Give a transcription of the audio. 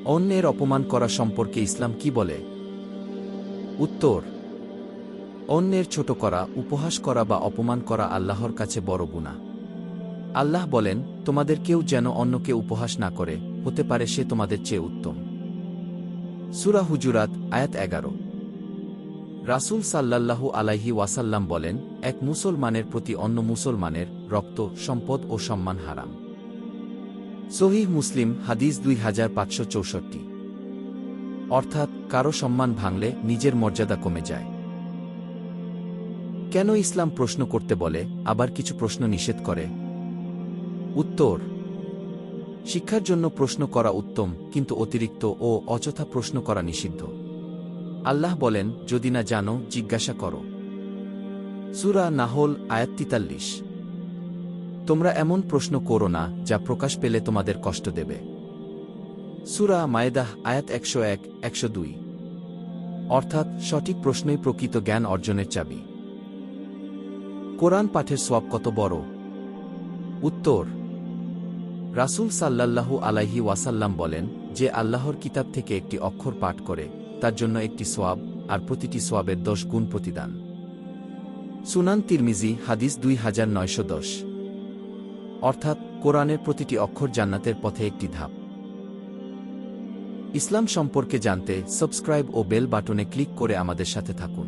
অন্যের অপমান করা সম্পর্কে ইসলাম কি বলে? উত্তর: অন্যের ছোট করা, উপহাস করা বা অপমান করা আল্লাহর কাছে বড় গুনাহ। আল্লাহ বলেন, তোমাদের কেউ যেন অন্যকে উপহাস না করে, হতে পারে সে তোমাদের চেয়ে উত্তম। সূরা হুজুরাত, আয়াত ১১। রাসূল সাল্লাল্লাহু আলাইহি ওয়াসাল্লাম বলেন, এক মুসলমানের প্রতি অন্য মুসলমানের রক্ত, সম্পদ ও সম্মান হারাম। সহিহ মুসলিম, হাদিস ২৫৬৪। অর্থাৎ, কারো সম্মান ভাঙলে নিজের মর্যাদা কমে যায়। কেন ইসলাম প্রশ্ন করতে বলে, আবার কিছু প্রশ্ন নিষেধ করে? উত্তর: শিক্ষার জন্য প্রশ্ন করা উত্তম, কিন্তু অতিরিক্ত ও অযথা প্রশ্ন করা নিষিদ্ধ। আল্লাহ বলেন, যদি না জানো, জিজ্ঞাসা করো। সূরা নাহল, আয়াত ৪৩। তোমরা এমন প্রশ্ন করো না যা প্রকাশ পেলে তোমাদের কষ্ট দেবে। সূরা মায়েদাহ, আয়াত ১০১, ১০২। অর্থাৎ, সঠিক প্রশ্নই প্রকৃত জ্ঞান অর্জনের চাবি। কোরআন পাঠের সওয়াব কত বড়? উত্তর: রাসূল সাল্লাল্লাহু আলাইহি ওয়াসাল্লাম বলেন, যে আল্লাহর কিতাব থেকে একটি অক্ষর পাঠ করে, তার জন্য একটি সওয়াব, আর প্রতিটি সওয়াবের ১০ গুণ প্রতিদান। সুনান তিরমিজি, হাদিস ২৯১০। অর্থাৎ, কোরআনের প্রতিটি অক্ষর জান্নাতের পথে একটি ধাপ। ইসলাম সম্পর্কে জানতে সাবস্ক্রাইব ও বেল বাটনে ক্লিক করে আমাদের সাথে থাকুন।